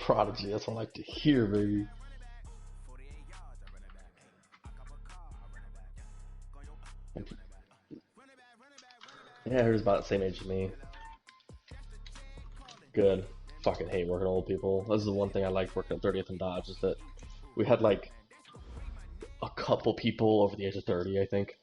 Prodigy, that's what I like to hear, baby. Yeah, he was about the same age as me. Good. Fucking hate working with old people. This is the one thing I liked working at 30th and Dodge, is that we had like a couple people over the age of 30, I think.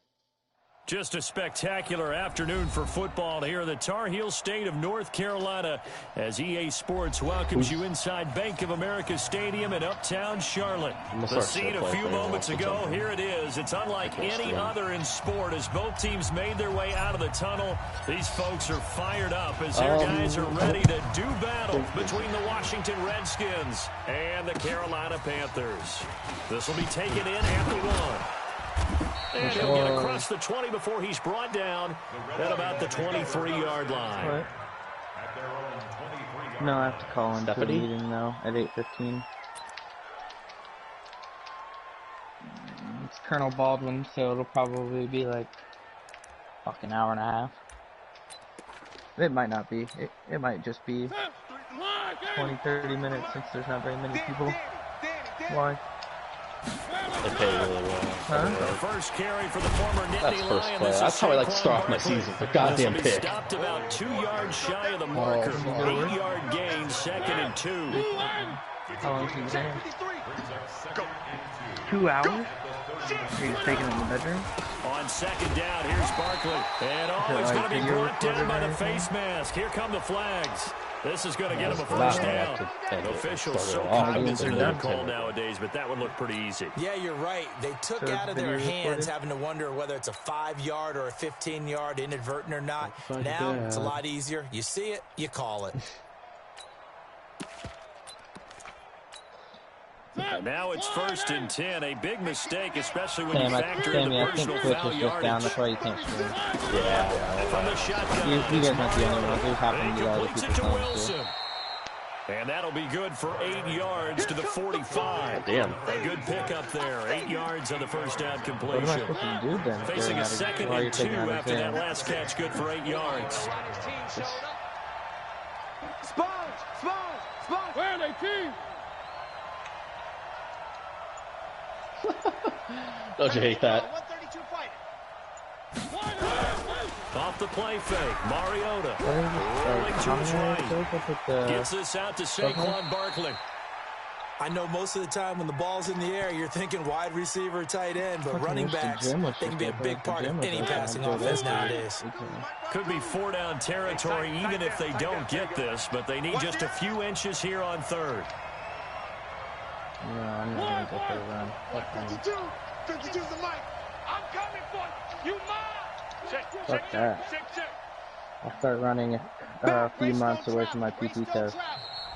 Just a spectacular afternoon for football here in the Tar Heel state of North Carolina as EA Sports welcomes you inside Bank of America Stadium in uptown Charlotte. The scene a few moments ago, here it is. It's unlike any other in sport as both teams made their way out of the tunnel. These folks are fired up as their guys are ready to do battle between the Washington Redskins and the Carolina Panthers. This will be taken in at the 1. And he'll get across the 20 before he's brought down at about the 23-yard line. What? No, I have to call into a meeting now at 8:15. It's Colonel Baldwin, so it'll probably be like fucking hour and a half. It might not be. It might just be 20-30 minutes since there's not very many people. Why? They pay really well. Huh? The first carry for the former Nittany Lion. That's how I like to start off my season. The goddamn pick. Stopped about 2 yards shy of the marker. 8-yard gain, 2nd and 2. How long is he there? 2 hours? Are you taking it in the bedroom? On 2nd down, here's Barkley. And he's going to be brought down by the face mask. Here come the flags. This is going to get him a first down. Officials so cognizant of the call nowadays, but that would look pretty easy. Yeah, you're right. They took out of their hands having to wonder whether it's a 5-yard or a 15-yard inadvertent or not. Now it's a lot easier. You see it, you call it. Now it's 1st and 10. A big mistake, especially when you factor in the personal foul yardage. Down. That's why you can't scream. Yeah. From the shotgun. You guys might be the only ones. It happened to other completes it to Wilson. And that'll be good for 8 yards to the 45. Damn. A good pickup there. 8 yards on the first down completion. What am I supposed to do then? Facing a 2nd and 2 after that last catch. Good for 8 yards. Sponge! Where are they, team? Don't you hate that? Off the play fake, Mariota rolling to his right. Gets this out to Saquon Barkley. I know most of the time when the ball's in the air, you're thinking wide receiver, tight end, but running backs, they can be a big part of any passing offense nowadays. Could be 4-down territory even if they don't get this, but they need just a few inches here on 3rd. No, I'm not going to go for a run. 52's the mic. I'm coming for you. Fuck that. I'll start running a few months away from my PT test.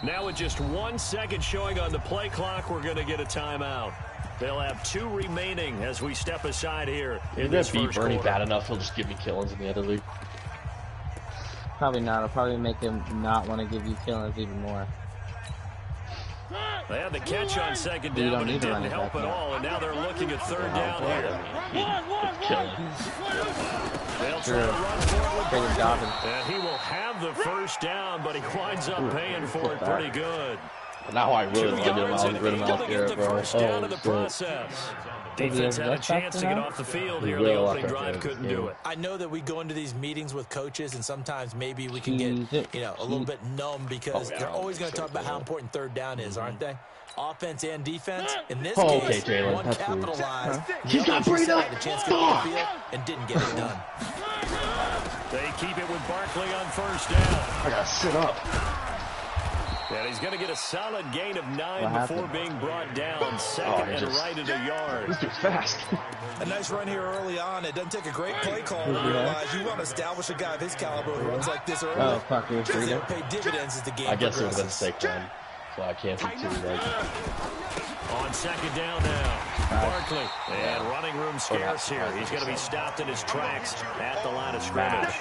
Now with just 1 second showing on the play clock, we're going to get a timeout. They'll have 2 remaining as we step aside here in this first quarter. Bernie bad enough, he'll just give me killings in the other league. Probably not. I'll probably make him not want to give you killings even more. They had the catch on 2nd down, but it didn't help at all, and now they're looking at 3rd down here. They'll try to run forward, and he will have the first down, but he winds up paying for it pretty good. Now I really want to get him out there, bro. Defense had a chance to get off the field here. The opening drive couldn't do it. I know that we go into these meetings with coaches, and sometimes maybe we can get, a little bit numb because they're always going to talk about how important 3rd down is, aren't they? Offense and defense. In this case, one capitalized. He's got Brady. Had a chance to get on the field and didn't get it done. They keep it with Barkley on 1st down. I gotta sit up. And he's going to get a solid gain of 9 before being brought down 2nd and right at a yard. This dude's fast. A nice run here early on. It doesn't take a great play call to realize you want to establish a guy of his caliber who runs like this early. Oh, fuck, you're because it'll pay dividends as the game I guess it would progresses. have been Saquon, so I can't be too right. On 2nd down now, Barkley. And running room scarce here. He's going to be stopped in his tracks at the line of scrimmage.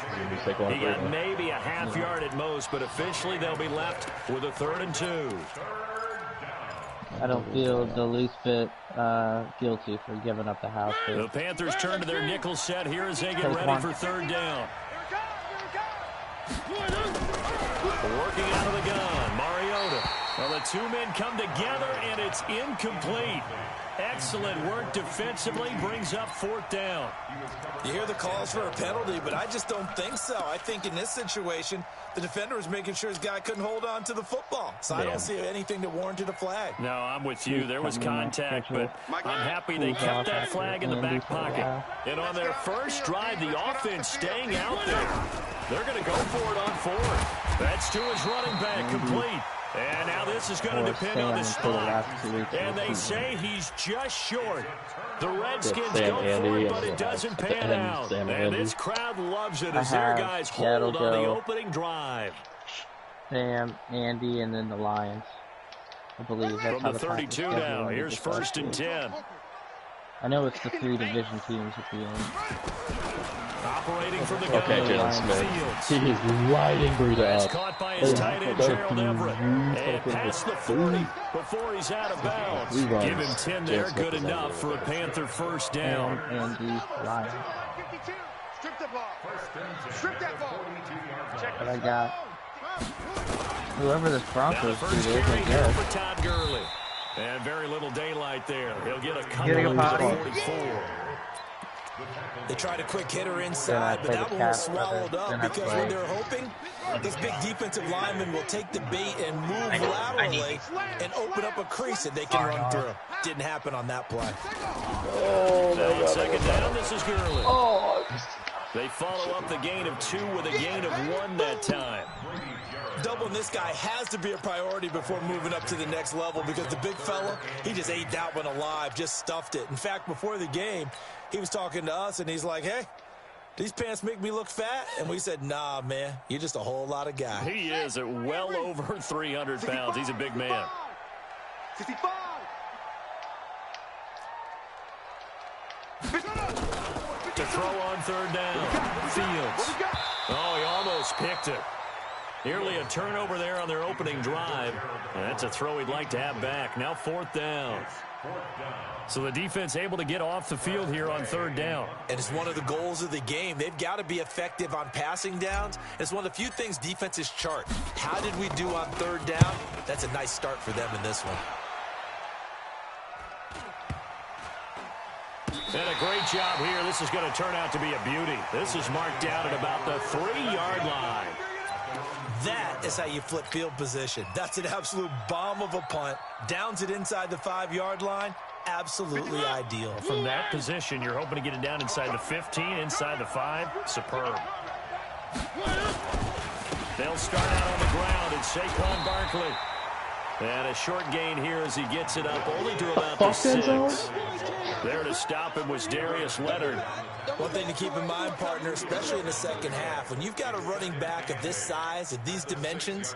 He got maybe a half yard at most, but officially they'll be left with a 3rd and 2. I don't feel the least bit guilty for giving up the house. The Panthers turn to their nickel set here as they get ready for 3rd down. Working out of the gun, Mariota. Well, the two men come together, and it's incomplete. Excellent work defensively, brings up 4th down. You hear the calls for a penalty, but I just don't think so. I think in this situation, the defender was making sure his guy couldn't hold on to to the football. So I don't see anything that warranted a flag. No, I'm with you. There was contact, but I'm happy they kept that flag in the back pocket. And on their first drive, the offense staying out there. They're going to go for it on 4th. That's to his running back, complete. And now this is going to depend on the spot. And they say he's just short. The Redskins go for it, but it doesn't pan out. And this crowd loves it as their guys hold on the opening drive. Sam, Andy, and then the Lions. I believe that's from the 32 now. Here's 1st and 10. I know it's the 3 division teams at the end. Operating from the gun. Okay, Jalen Smith. He is lighting Breida up. Caught by his tight end, Gerald Everett. And past the 40 before he's out of bounds. Give him 10 there, good enough for a Panther 1st down. And the Lions. Strip the ball. Strip that ball. But I got whoever this Broncos dude is, I guess. Todd Gurley. And very little daylight there. He'll get a couple of 44. They tried a quick hitter inside, but that one was swallowed up because when they're hoping this big defensive lineman will take the bait and move laterally and open up a crease that they can run through. Didn't happen on that play. Oh, now on 2nd down, this is Gurley. Oh. They follow up the gain of 2 with a gain of 1 that time. Doubling this guy has to be a priority before moving up to the next level because the big fella, he just ate that one alive, just stuffed it. In fact, before the game, he was talking to us, and he's like, hey, these pants make me look fat? And we said, nah, man, you're just a whole lot of guy. He is at well over 300 pounds. He's a big man. 65. To throw on 3rd down. Fields. Oh, he almost picked it. Nearly a turnover there on their opening drive. And that's a throw he'd like to have back. Now 4th down. So the defense able to get off the field here on 3rd down. And it's one of the goals of the game. They've got to be effective on passing downs. It's one of the few things defenses chart. How did we do on 3rd down? That's a nice start for them in this one. And a great job here. This is going to turn out to be a beauty. This is marked down at about the 3-yard line. That is how you flip field position. That's an absolute bomb of a punt. Downs it inside the 5-yard line. Absolutely ideal. From that position, you're hoping to get it down inside the 15, inside the 5. Superb. They'll start out on the ground, and Saquon Barkley. And a short gain here as he gets it up only to about the 6. There to stop him was Darius Leonard. One thing to keep in mind, partner, especially in the second half, when you've got a running back of this size, of these dimensions,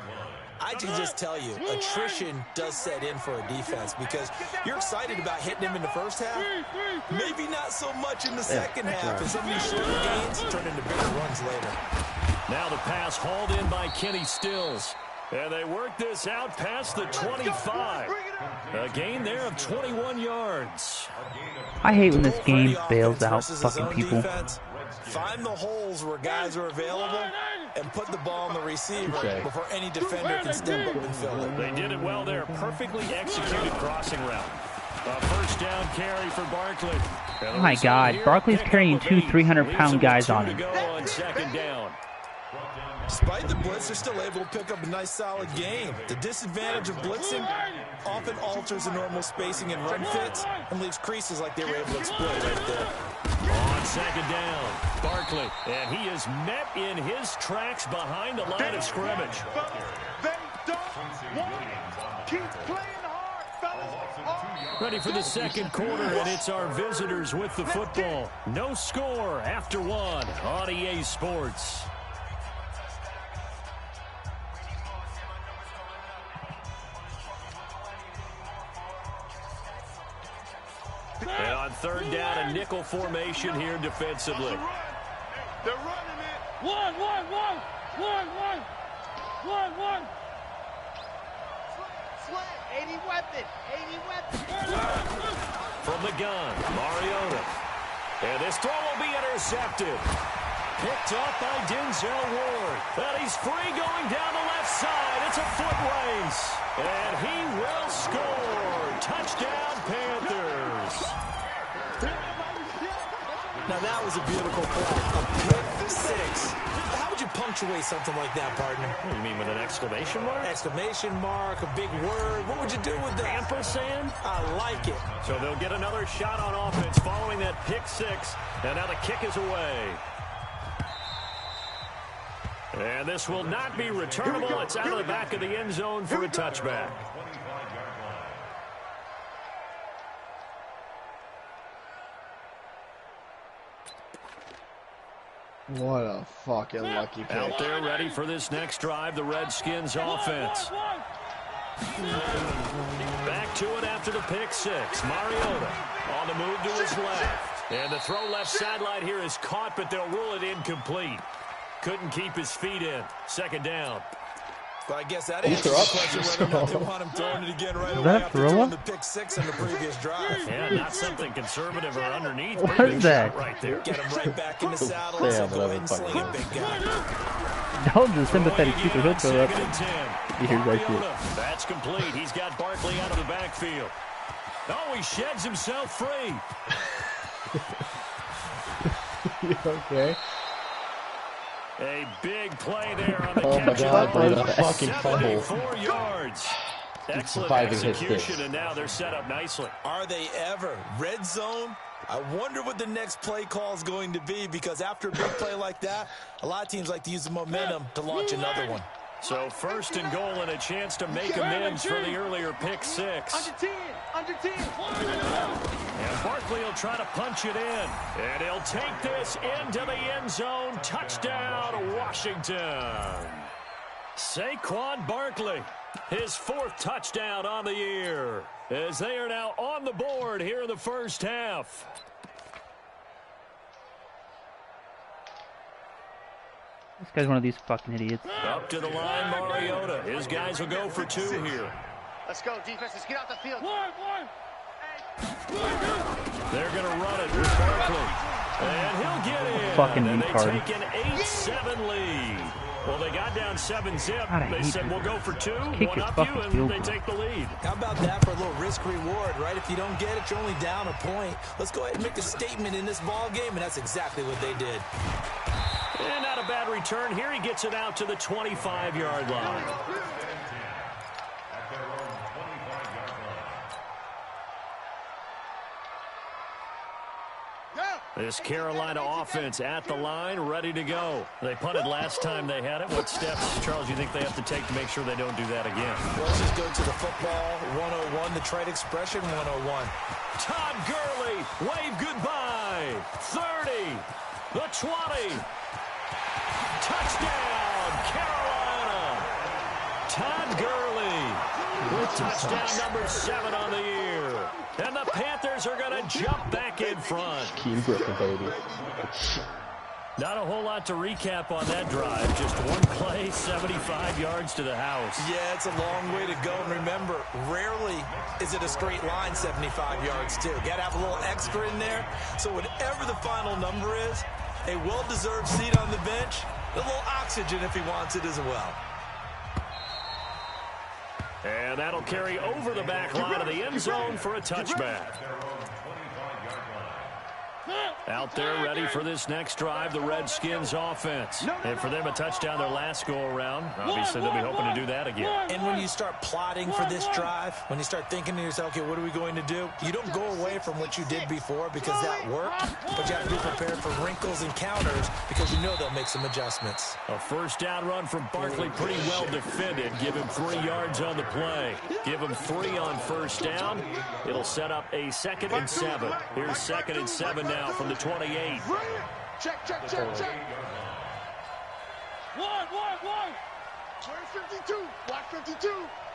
I can just tell you, attrition does set in for a defense because you're excited about hitting him in the first half. Maybe not so much in the second half, and some of these shorter gains turn into bigger runs later. Now the pass hauled in by Kenny Stills. And they work this out past the 25. A gain there of 21 yards. I hate when this game bails out fucking people. Defense, find the holes where guys are available and put the ball on the receiver before any defender can step up and fill it. They did it well there. Perfectly executed crossing route. A 1st down carry for Barkley. Oh my God, Barkley's carrying 2 300-pound guys on him. To go on 2nd down. Despite the blitz, they're still able to pick up a nice, solid game. The disadvantage of blitzing often alters the normal spacing and run fits and leaves creases like they were able to exploit right there. On 2nd down, Barkley, and he is met in his tracks behind the line of scrimmage. They don't want. Keep playing hard, fellas. Ready for the 2nd quarter, and it's our visitors with the football. No score after 1 on EA Sports. And on 3rd down, a nickel formation here defensively. They're running it. One. Slant. 80 weapon. From the gun, Mariota. And this throw will be intercepted. picked off by Denzel Ward. And he's free going down the left side. It's a foot race. And he will score. Touchdown, Panthers. Now that was a beautiful play. A pick six. How would you punctuate something like that, partner? What do you mean, with an exclamation mark? Exclamation mark, a big word. What would you do with that? Ampersand? I like it. So they'll get another shot on offense following that pick six. And now the kick is away. And this will not be returnable. It's out of the back of the end zone for a touchback. What a fucking lucky pick. Out there ready for this next drive, the Redskins offense. Back to it after the pick six. Mariota on the move to his left. And the throw left sideline here is caught, but they'll rule it incomplete. Couldn't keep his feet in. Second down. But I guess that answers the question whether or not they want him throwing it again right away after throwing the pick six in the previous drive. Yeah, not something conservative or underneath. What is that? Right there. Get him right back in the saddle. So go ahead and sling it, big guy. That was a sympathetic keeper hood throw up. Here's right here. That's complete. He's got Barkley out of the backfield. Oh, he sheds himself free. Okay. A big play there on the catch. Oh my God, bro, that fucking fumble. 74 yards. Excellent execution, and now they're set up nicely. Are they ever? Red zone? I wonder what the next play call is going to be, because after a big play like that, a lot of teams like to use the momentum to launch another one. So first and goal and a chance to make amends for the earlier pick six. Under 10. And Barkley will try to punch it in. And he'll take this into the end zone. Touchdown, Washington. Saquon Barkley, his fourth touchdown on the year, as they are now on the board here in the first half. This guy's one of these fucking idiots. Up to the line, Mariota. His guys will go for two here. Let's go, defense. Let's get out the field. They're going to run it with Barkley. And he'll get in. Fucking and they retard. take an 8-7 lead. Well, they got down 7-zip. They said, we'll go for two, one up you, and they take the lead. How about that for a little risk-reward, right? If you don't get it, you're only down a point. Let's go ahead and make a statement in this ball game, and that's exactly what they did. And not a bad return here. He gets it out to the 25-yard line. This Carolina offense at the line, ready to go. They punted last time they had it. What steps, Charles, you think they have to take to make sure they don't do that again? Let's just go to the football 101, the trade expression 101. Todd Gurley, wave goodbye. 30, the 20. Touchdown, Carolina. Todd Gurley with touchdown number 7 on the year. And the Panthers are going to jump back in front. Keem Griffin, baby. Not a whole lot to recap on that drive. Just one play, 75 yards to the house. Yeah, it's a long way to go. And remember, rarely is it a straight line 75 yards, too. Got to have a little extra in there. So whatever the final number is, a well-deserved seat on the bench, a little oxygen if he wants it as well. And that'll carry over the back line of the end zone for a touchback. Out there ready for this next drive, the Redskins offense. And for them, a touchdown their last go-around. Obviously, they'll be hoping to do that again. And when you start plotting for this drive, when you start thinking to yourself, okay, what are we going to do? You don't go away from what you did before because that worked, but you have to be prepared for wrinkles and counters because you know they'll make some adjustments. A first down run from Barkley, pretty well defended. Give him 3 yards on the play. Give him 3 on first down. It'll set up a 2nd and 7. Here's 2nd and 7 now from the 28. Check. One. Where's 52? Watch 52.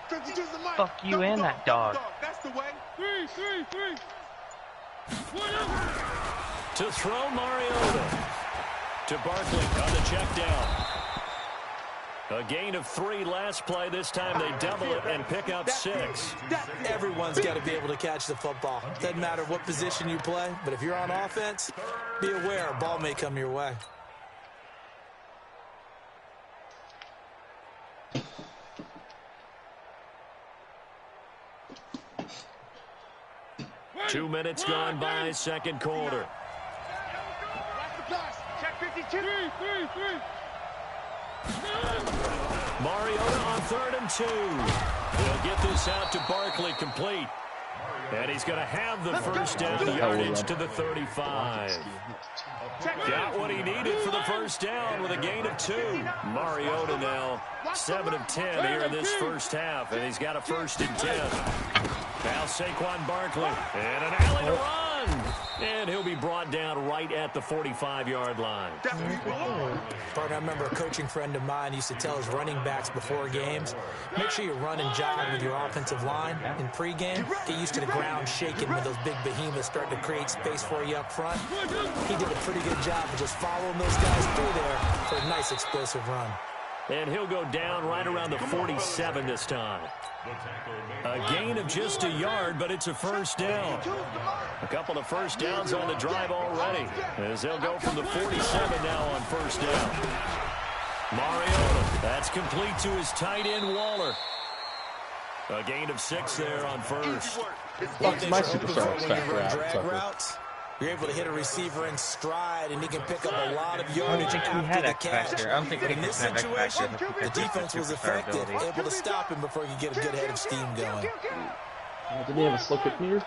52's the mic. Fuck you and that dog. That's the way. 3. To throw Mariota. To Barkley on the check down. A gain of 3 last play. This time they double it and pick up 6. Everyone's got to be able to catch the football. Doesn't matter what position you play, but if you're on offense, be aware a ball may come your way. 2 minutes gone by, second quarter. Check 52. Mariota on 3rd and 2. He'll get this out to Barkley, complete. And he's going to have the first down yardage to the 35. Got what he needed for the first down with a gain of 2. Mariota now 7 of 10 here in this first half, and he's got a 1st and 10. Now Saquon Barkley, and an alley to run. And he'll be brought down right at the 45-yard line. Partner, I remember a coaching friend of mine used to tell his running backs before games, make sure you run and jog with your offensive line in pregame. Get used to the ground shaking when those big behemoths start to create space for you up front. He did a pretty good job of just following those guys through there for a nice explosive run. And he'll go down right around the 47 this time. A gain of just a yard, but it's a first down. A couple of first downs on the drive already, as they'll go from the 47 now on first down. Mariota, that's complete to his tight end, Waller. A gain of 6 there on first. Fuck, my superstar is back routes. You're able to hit a receiver in stride, and he can pick up a lot of yardage after the catch. I don't think in this situation, the defense was effective, able to stop him before he could get a good head of steam going. Didn't he have a slow kick meter?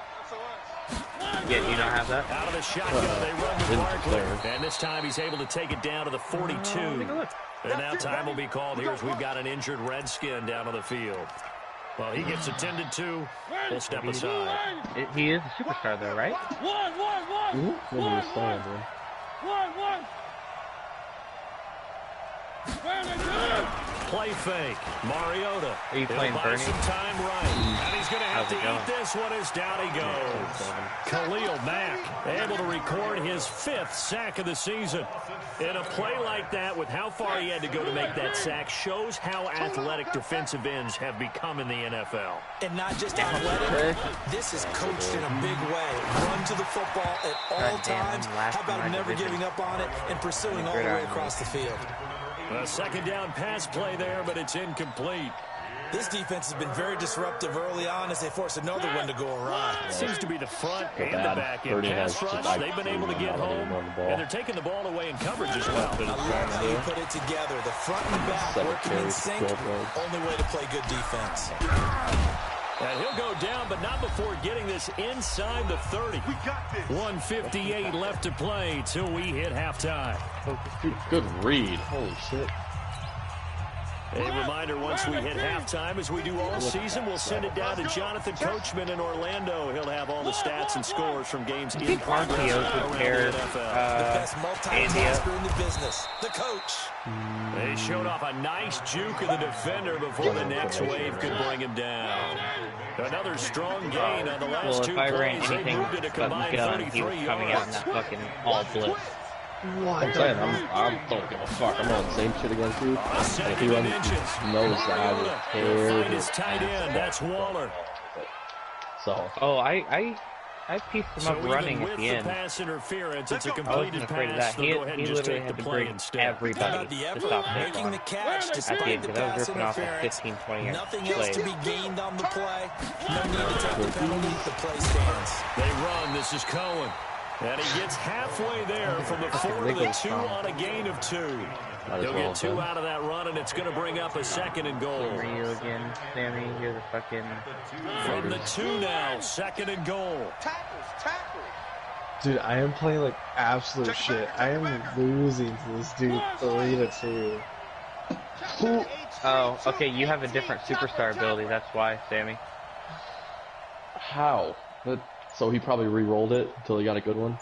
Yeah, do you not have that? Out of the shotgun, they run to Barkley. And this time he's able to take it down to the 42. And now time will be called here as we've got an injured Redskin down on the field. Well, he gets attended to. We'll step aside. He is a superstar, though, right? Play fake. Mariota. Are you playing Bernie? Some time right. And he's going to have to eat this one as down he goes. Khalil Mack able to record his 5th sack of the season. In a play like that, with how far he had to go to make that sack, shows how athletic defensive ends have become in the NFL. And not just athletic, this is coached in a big way. Run to the football at all times. How about never giving up on it and pursuing all the way across the field? A second down pass play there, but it's incomplete. This defense has been very disruptive early on as they force another one to go awry. Seems to be the front and the back end pass rush. They've been able to get home, and they're taking the ball away in coverage as well. I love how you put it together. The front and back working in sync. Only way to play good defense. And he'll go down, but not before getting this inside the 30. 1:58 left to play till we hit halftime. Good read. Holy shit. A reminder, once we hit halftime, as we do all season, we'll send it down to Jonathan Coachman in Orlando. He'll have all the stats and scores from games in progress around the NFL. The best multitasker in the business, the coach. They showed off a nice juke of the defender before the next wave could bring him down. Another strong gain on the last 2 plays. They moved it a combined 33 coming out in that fucking all blitz. I'm saying, I don't give a fuck. I'm on the same shit again, too. And if he knows that I would find his tight end. That's Waller. So. Oh, I pieced him up running at the end. Pass interference, it's a I wasn't completed afraid of pass. that. He literally had to bring everybody to stop making the catch despite the pass interference. 15-20 Nothing else to be gained on the play. No need to take the penalty. The play stands. They run. This is Cohen. And he gets halfway there from the 4 to the 2 on a gain of 2. He'll get 2 out of that run, and it's going to bring up a 2nd and goal. For you again, Sammy. You're the fucking... From the 2 now, 2nd and goal. Dude, I am playing like absolute shit. I am losing to this dude 3-2. Oh, okay, you have a different superstar ability, that's why, Sammy. How? So he probably re-rolled it until he got a good one?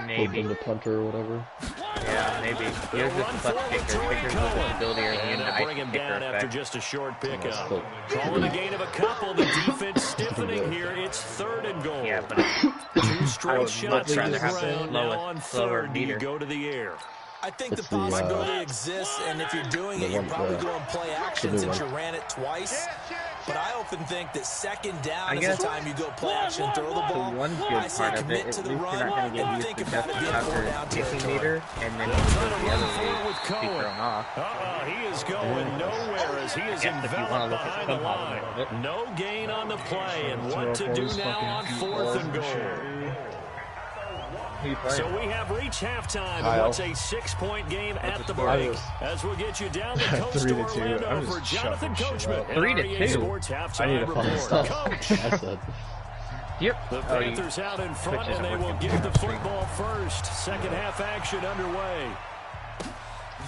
Maybe. The punter or whatever? Yeah, maybe. Here's the plus kicker. Kickers with this ability are and they'll bring him down after just a short pickup. Calling a gain of a couple. The defense stiffening here. It's 3rd and goal. Yeah, but 2 straight shots to the ground. Now on 3rd, do you go to the air? I think the possibility exists, and if you're doing it, you're probably going play action since you ran it twice. But I often think that second down is the time you go play action and throw the ball. One good part of it, at least you're not going to get used to just after kicking meter, and then you go the other way to be thrown off. He is going nowhere as he is enveloped behind the line. No gain on the play, and what to do now on 4th and goal. So we have reached halftime. What's a 6-point game at the break? As we'll get you down the coast to Orlando for Jonathan Coachman. 3-2. Sports halftime report. Coach. Yep. The Panthers out in front, and they will get the football first. Second half action underway.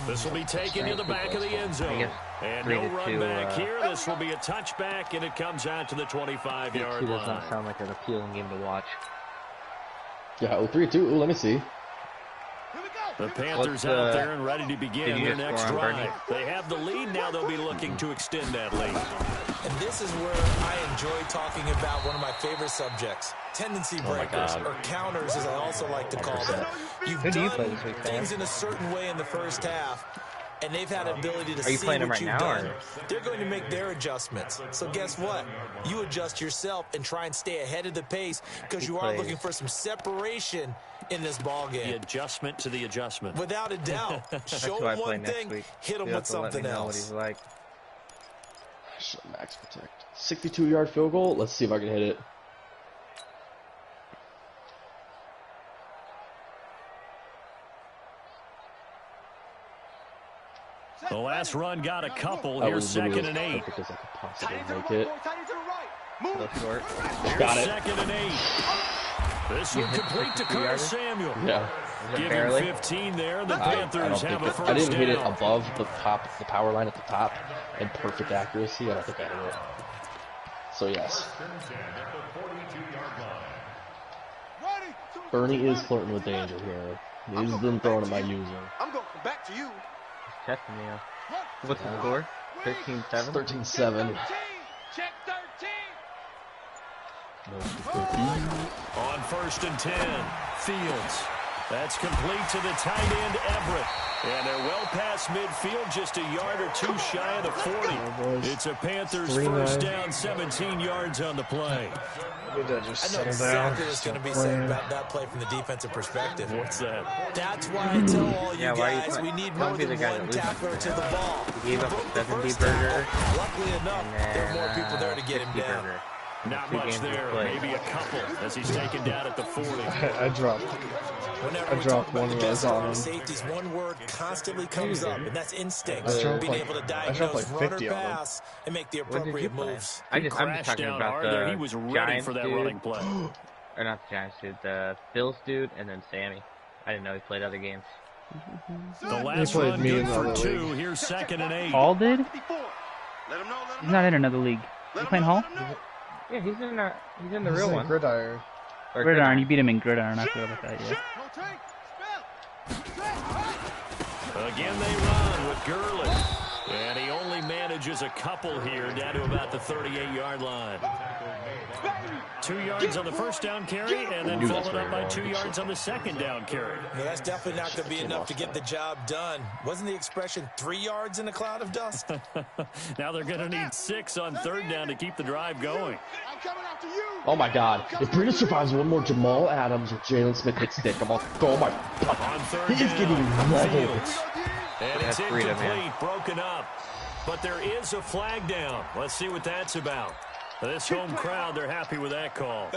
This will be taken to the back of the end zone. And no run back here. This will be a touchback, and it comes out to the 25-yard line. Does not sound like an appealing game to watch. Yeah, 3-2. Ooh, let me see. The Panthers out there and ready to begin their next drive. They have the lead. Now they'll be looking to extend that lead. And this is where I enjoy talking about one of my favorite subjects, tendency breakers, or counters, as I also like to call them. You've done things in a certain way in the first half, and they've had ability to see what you've done. They're going to make their adjustments. So guess what? You adjust yourself and try and stay ahead of the pace because you are looking for some separation in this ball game. The adjustment to the adjustment. Without a doubt. Show him one thing, hit him with something else. Max protect. 62-yard field goal. Let's see if I can hit it. The last run got a couple. Here's 2nd and 8. Because I could possibly make it. Got it. 2nd and 8. This will complete to Curtis Samuel. Yeah. Give him 15 there. The Panthers have a first down. I didn't hit it above the top, the power line at the top, in perfect accuracy. I don't think I hit it. So yes. Bernie is flirting with danger here. He's been throwing at my using. I'm going back to you. Testing me. What's the score? 13-7? 13-7. Check 13. On 1st and 10, Fields. That's complete to the tight end, Everett. And they're well past midfield, just a yard or two shy of the 40. It's a Panthers first down, 17 yards on the play. I know exactly what's going to be said about that play from the defensive perspective. What's that? That's why I tell all you guys we need more than one tackler to the ball. He gave up a 70 burger. Luckily enough, there are more people there to get him down. Burger. Not much there, maybe a couple as he's taken down at the 40. I dropped one of those on him. Safeties, one word constantly comes up, and that's instinct. Being able to diagnose run or pass and make the appropriate moves. I'm just talking about the he was ready Giants for that dude. running play. Or not the Giants dude, the Bills dude, and then Sammy. I didn't know he played other games. The last run good for 2. Here's 2nd and 8. Hall did? He's not in another league. You playing Hall? Yeah, he's in the real one. Gridiron. Gridiron, you beat him in Gridiron. I forgot about that, yeah. Again they run with Gurley. And he only manages a couple here down to about the 38-yard line. 2 yards on the first down carry, and then followed up by 2 yards on the second down carry. Well, that's definitely not going to be enough to get the job done. Wasn't the expression 3 yards in a cloud of dust? Now they're going to need 6 on 3rd down to keep the drive going. Oh my God! If Breida survives one more Jamal Adams or Jalen Smith hits stick, I'm all, oh my God! He is getting leveled. And it's incomplete, broken up. But there is a flag down. Let's see what that's about. This home crowd, they're happy with that call.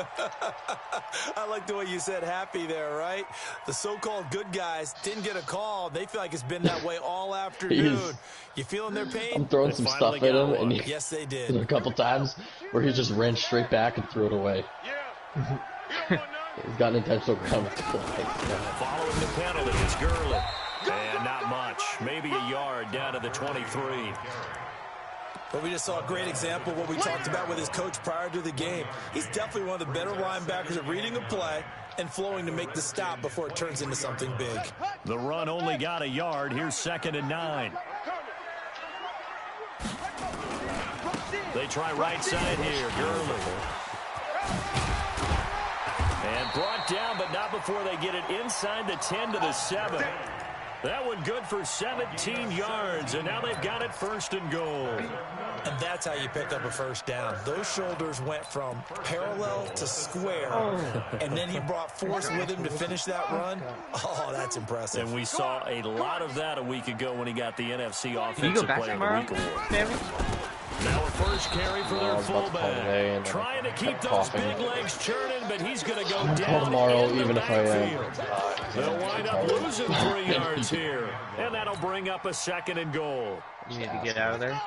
I like the way you said happy there, right? The so-called good guys didn't get a call. They feel like it's been that way all afternoon. You feeling their pain? I'm throwing some stuff at him, and yes, they did. A couple times where he just ran straight back and threw it away. He's got an intentional ground play. Following the penalty, it's Gurley. And not much. Maybe a yard down to the 23. But we just saw a great example of what we talked about with his coach prior to the game. He's definitely one of the better linebackers at reading a play and flowing to make the stop before it turns into something big. The run only got a yard. Here's 2nd and 9. They try right side here. Gurley. And brought down, but not before they get it inside the 10 to the 7. That one good for 17 yards, and now they've got it 1st and goal. And that's how you pick up a first down. Those shoulders went from parallel to square, and then he brought force with him to finish that run. Oh, that's impressive. And we saw a lot of that a week ago when he got the NFC Offensive Player of the Week award. Now a first carry for their fullback. Trying to keep those big legs churning, but he's going to go down tomorrow, in the even if I am. backfield. They'll wind up losing 3 yards here, and that'll bring up a 2nd and goal. You need to get out of there.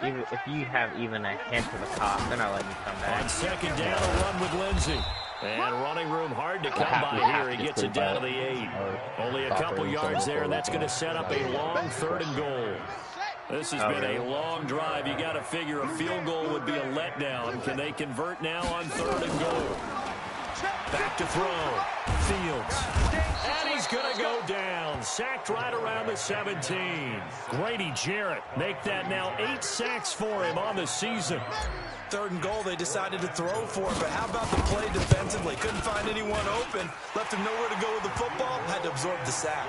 Even if you have even a hint of a cough, they're not letting you come back. On 2nd down, a run with Lindsey. And running room hard to come by here. He gets it down to the 8. Only a couple yards there, and that's going to set up a long 3rd and goal. This has been a long drive. You got to figure a field goal would be a letdown. Can they convert now on 3rd and goal? Back to throw. Fields. And he's going to go down. Sacked right around the 17. Grady Jarrett make that now 8 sacks for him on the season. 3rd and goal, they decided to throw for it, but how about the play defensively? Couldn't find anyone open. Left him nowhere to go with the football. Had to absorb the sack.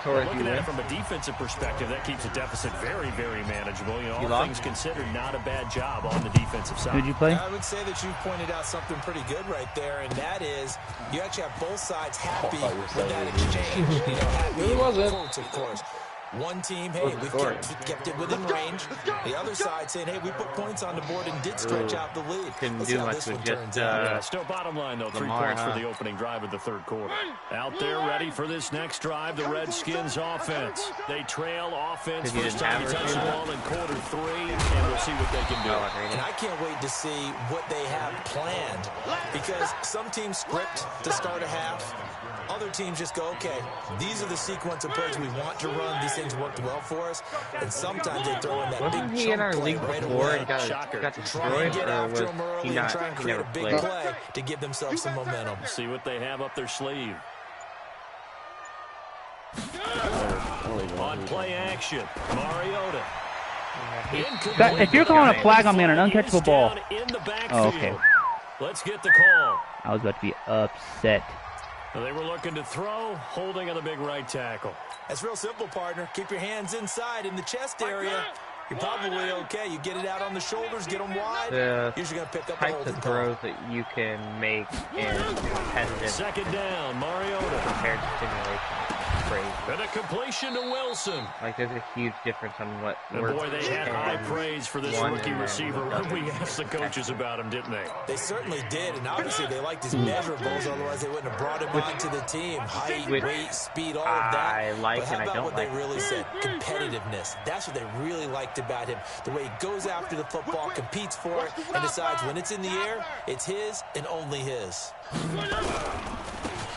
Looking at it from a defensive perspective, that keeps the deficit very, very manageable. You know, all things considered, not a bad job on the defensive side. Who'd you play? I would say that you pointed out something pretty good right there, and that is you actually have both sides happy with that exchange. You know, happy quotes, of course. One team, hey, we've kept it within range. The other side saying, hey, we put points on the board and did stretch out the lead. Couldn't do much with just still bottom line, though, 3 points for the opening drive of the 3rd quarter. Out there ready for this next drive, the Redskins offense. They trail offense first time they touch the ball in quarter 3, and we'll see what they can do. And I can't wait to see what they have planned, because some teams script to start a half. Other teams just go, okay, these are the sequence of plays we want to run. These things worked well for us. And sometimes they throw in that Wasn't big he in our chunk play league right before away. and got Try destroyed, and get or after was them early he and not? try and He create never a big played. play to give themselves some momentum. See what they have up their sleeve. On play action, Mariota. If you're calling a flag on me on an uncatchable ball. Oh, okay. Let's get the call. I was about to be upset. They were looking to throw, holding on the big right tackle. That's real simple, partner. Keep your hands inside in the chest area. You're probably okay. You get it out on the shoulders, get them wide. You're just going to pick up the Types of throws that you can make in competitive. 2nd down, Mariota. Compared to simulation. Crazy. And a completion to Wilson. Like, there's a huge difference on what. And boy, they had high praise for this rookie receiver when we asked the coaches about him, didn't they? They certainly did, and obviously they liked his measurables, otherwise they wouldn't have brought him onto the team. Height, weight, speed, all of that. I like but how and about I don't what like. they really said? Competitiveness. That's what they really liked about him. The way he goes after the football, competes for it, and decides when it's in the air, it's his and only his.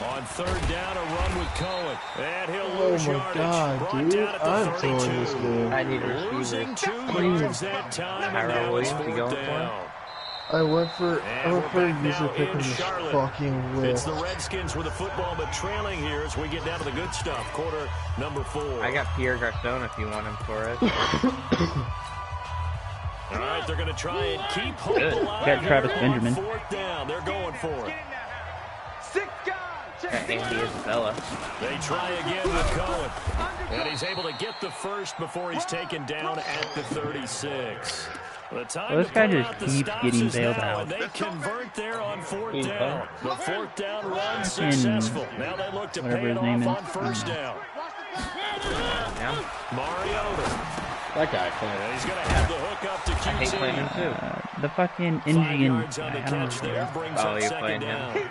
On 3rd down, a run with Cohen. And he'll lose yardage. God, dude. I'm throwing this game. I need to Losing 2 yards that time, and now it's 4th down. I went for user pick in this Charlotte. fucking whip. It's the Redskins with the football, but trailing here as we get down to the good stuff. Quarter number 4. I got Pierre Garcon if you want him for us. All right, they're going to try and keep hope alive. Got Travis Benjamin. 4th down, they're going for it. Got Andy Isabella. They try again with Cohen. And he's able to get the first before he's taken down at the 36. The time Well, this guy to just pull out the keeps stops getting is bailed now, out. and they convert there on 4th down. The 4th down run successful. Now they look to pay it off on 1st down. Yeah. Mariota. That guy, And he's going to have the hook up to QT. I hate playing him too. The fucking 5 Indian. yards on the catch there brings up you're 2nd playing down. him.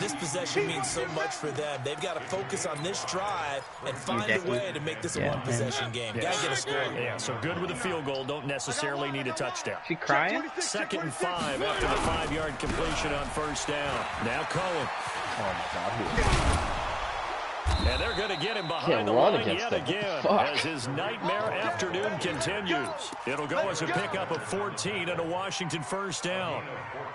This possession means so much for them. They've got to focus on this drive and find a way to make this a one-possession game. Got to get a score. Yeah, so good with a field goal. Don't necessarily need a touchdown. She crying? 2nd and 5 after the 5-yard completion on 1st down. Now Cohen. Oh my God. And they're going to get him behind the line yet again as his nightmare afternoon continues. It'll go as a pickup of 14 and a Washington 1st down.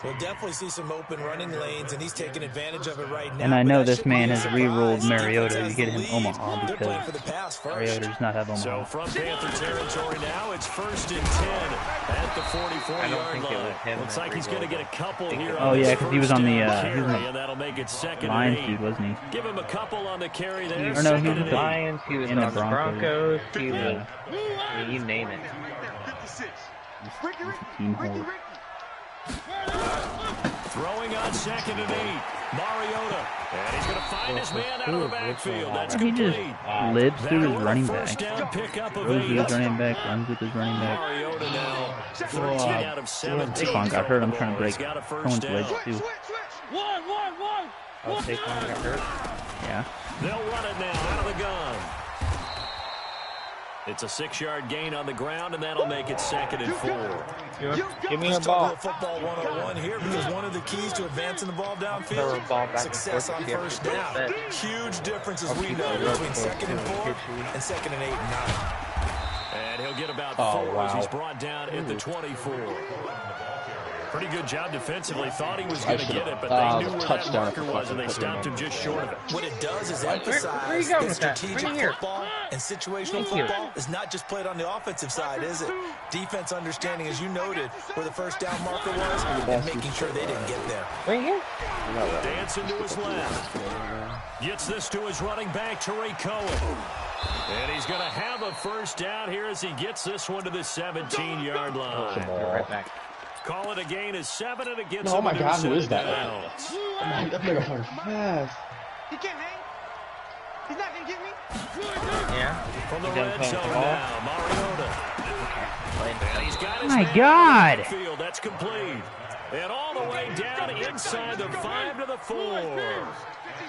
We'll definitely see some open running lanes, and he's taking advantage of it right now. And I know this man has re-rolled Mariota to get him Omaha because Mariota does not have Omaha. So from Panther territory now, it's 1st and 10 at the 44-yard line. Looks like he's going to get a couple here. Oh yeah, because he was on the and that'll make it 2nd and 8. Lions dude, wasn't he? Give him a couple on the carry there. Or no, he was the with the Lions, he was on the Broncos, he was, you name it. Team whore. Throwing on 2nd and 8. Mariota. And he's going to find his man out of the backfield. That's complete. He just lives through his running back. First down pickup of Goes 8. with his running back, runs with his running back. Mariota now 13 out of 17. Saquon got hurt. I'm trying to break someone's leg too. Oh, Saquon got hurt? Yeah. They'll run it now out of the gun. It's a 6-yard gain on the ground, and that'll make it 2nd and 4. Give me a ball. Football 101 here, because one of the keys to advancing the ball downfield, success on first down. Huge difference, as we know, between 2nd and 4 and 2nd and 8 and 9. And he'll get about 4 as he's brought down at the 24. Pretty good job defensively. Thought he was going to get it, but they knew where that marker was, and they stopped him just short of it. What it does is emphasize that strategic football and situational football is not just played on the offensive side, is it? Defense understanding, as you noted, where the first down marker was, and making sure they didn't get there. Right here. Dancing to his left. Gets this to his running back, Tariq Cohen. And he's going to have a first down here as he gets this one to the 17-yard line. Right back. Call it a gain of 7, and it gets oh my God, who is that? That nigga hard fast. He can't hang. He's not gonna get me. Yeah. From the red zone now, Mariota. And he's got his My God! Field. That's complete. And all the way down inside the 5 to the 4.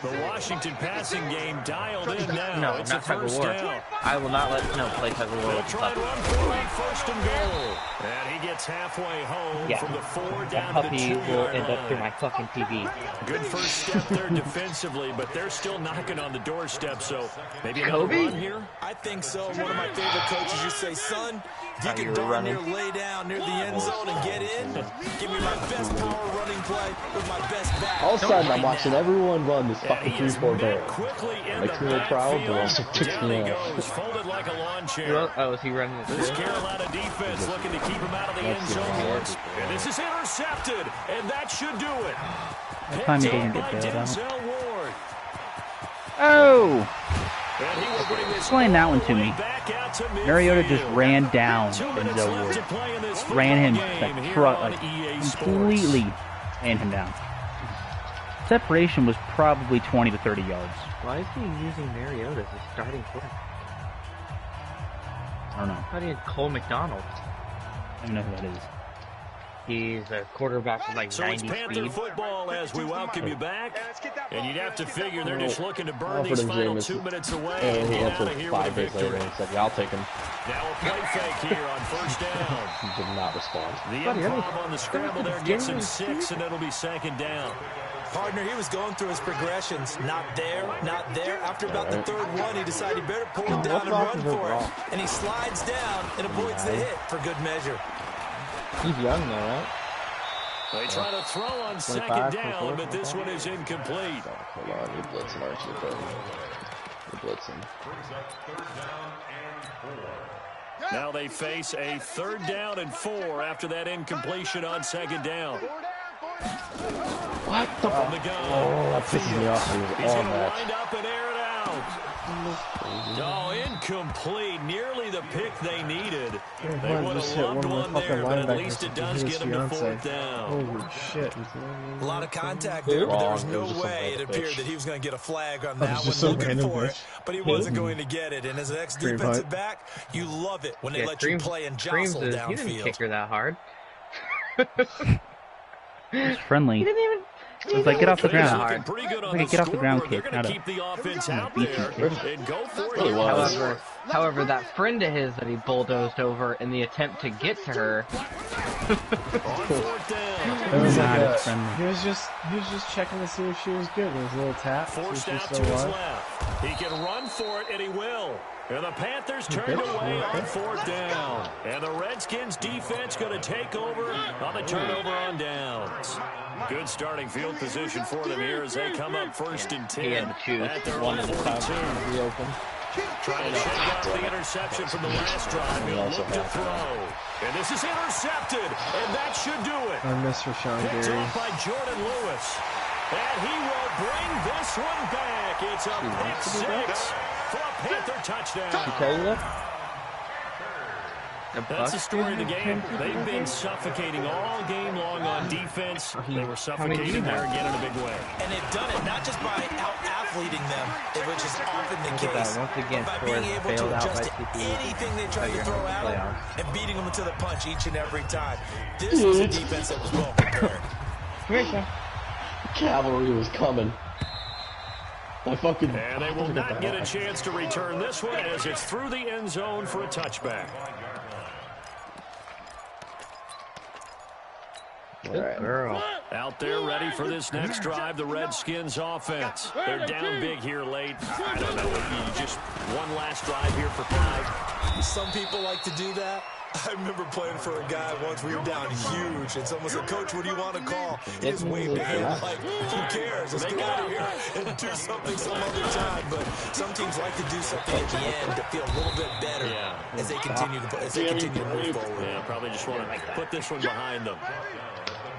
The Washington passing game dialed in now. No, it's not a tug of first war. down. I will not let play tug of war. They'll try and run for it, 1st and goal. And he gets halfway home from the 4 down to the 2-yard will line. end up through my fucking TV. Good first step there defensively, but they're still knocking on the doorstep, so maybe another run here? I think so. One of my favorite coaches, you say, son, you can darn near lay down near the end zone and get in. Give me my best power running play with my best back. All of a sudden, I'm watching everyone run this fucking 3-4 ball. Makes me a little proud, but also kicks me out. Folded like a lawn chair. Oh, is he running it This Carolina defense looking to keep him out of the end zone once. And this is intercepted, and that should do it. Time he doesn't get bailed out. Denzel Ward. Oh! Explain that one to me. Mariota just ran down Denzel Ward. Ran him completely ran him down. Separation was probably 20 to 30 yards. Why is he using Mariota as a starting quarterback? I don't know. How do you Cole McDonald? I don't know who that is. He's a quarterback with like 90 speed. So it's Panther football as we welcome you back. And you'd have to figure they're just looking to burn these final 2 minutes away and get out of here with a victory. And said, yeah, I'll take him. Now a play fake here on first down. He did not respond. The improv on the scramble there gets him 6, and it'll be 2nd down. Partner, he was going through his progressions. Not there, not there. After about the 3rd one, he decided he better pull it down and run for it. And he slides down and avoids the hit for good measure. He's young though, right? They try to throw on 2nd down, but this one is incomplete. Hold on, you're blitzing, aren't you, bro? You're blitzing. Now they face a 3rd down and 4 after that incompletion on 2nd down. What the fuck? Oh, that pisses me off. He's going to wind up and air it out. Oh, incomplete. Nearly the pick they needed. They would have loved one there, but at least it does get them to 4th down. Holy shit. A lot of contact there, but there was no way it appeared that he was going to get a flag on that one, looking for it, but he wasn't going to get it. And as an ex-defensive back, you love it when they let you play and jostle downfield. He didn't kick her that hard. It's friendly. He didn't even... It was like, get off the ground. Like, get off the ground kick. Not keep the offense out there and go for it. However, that friend of his that he bulldozed over in the attempt to get to her. It was like he was just checking to see if she was good. It was a little tap. Forced out to his left. He can run for it, and he will. And the Panthers turned away on 4th down. And the Redskins defense going to take over on the turnover on downs. Good starting field position for them here as they come up 1st and 10 at their own 42. Trying to shake off the interception from the last drive. He'll look to throw. And this is intercepted, and that should do it. I miss Rashawn Gary. Picked off by Jordan Lewis. And he will bring this one back. It's a pick six for a Panther touchdown. That's the story of the game. They've been suffocating all game long on defense. They were suffocating there again in a big way. And they've done it not just by out-athleting them, which is often the case, once again, but by being able to adjust to anything they try to throw at them and beating them to the punch each and every time. This was a defense that was well prepared. Cavalry was coming. And they will not get a chance to return this one as it's through the end zone for a touchback. Good girl. Out there ready for this next drive, the Redskins offense. They're down big here late. I don't know, you just one last drive here for 5. Some people like to do that. I remember playing for a guy once. We were down huge, and someone said, "Coach, what do you want to call?" He just waved at him like, "Who cares? Let's get out of here and do something some other time." But some teams like to do something at the end to feel a little bit better as they continue to move forward. Yeah, probably just want to put this one behind them.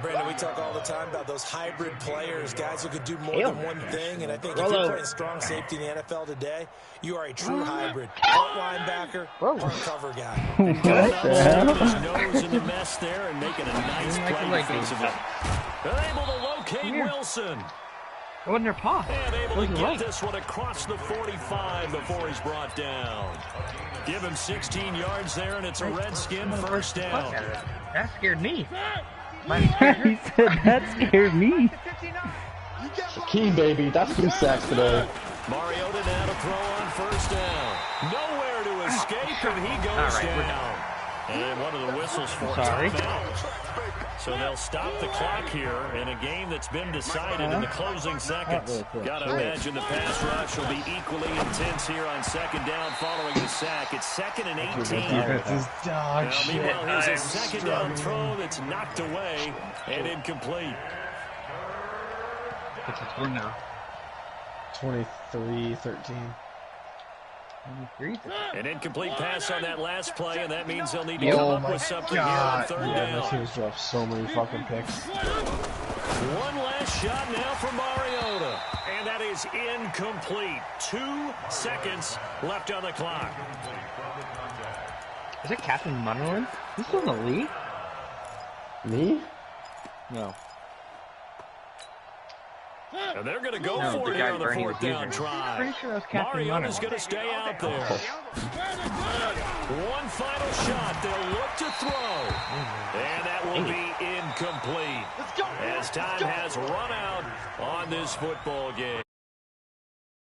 Brandon, we talk all the time about those hybrid players, guys who could do more than one thing, and I think if you're playing strong safety in the NFL today, you are a true hybrid. Part linebacker, part cover guy. What the hell? His nose in the mess there and making a nice play defensively. They're able to locate Wilson. It wasn't their paw. And able to get this one across the 45 before he's brought down. Give him 16 yards there, and it's a Redskin first down. That scared me. He said that scared me. Shaquem, baby, that's 2 sacks today. Mariota now to throw on first down. Nowhere to escape, and he goes down. And one of the whistles for timeout. So they'll stop the clock here in a game that's been decided in the closing seconds. Got to imagine the pass rush will be equally intense here on second down following the sack. It's 2nd and 18. Meanwhile, here's a second down throw that's knocked away and incomplete. It's a score now. 23-13. An incomplete pass on that last play, and that means they'll need to come up with something here on third down. My team's dropped so many fucking picks. One last shot now from Mariota, and that is incomplete. 2 seconds left on the clock. Is it Captain Munderland? He's still in the league? Me? No. And they're going to go for it here on the 4th down try. Pretty sure that's Captain Mariota's going to stay out there. One final shot. They'll look to throw. And that will be incomplete. As time has run out on this football game.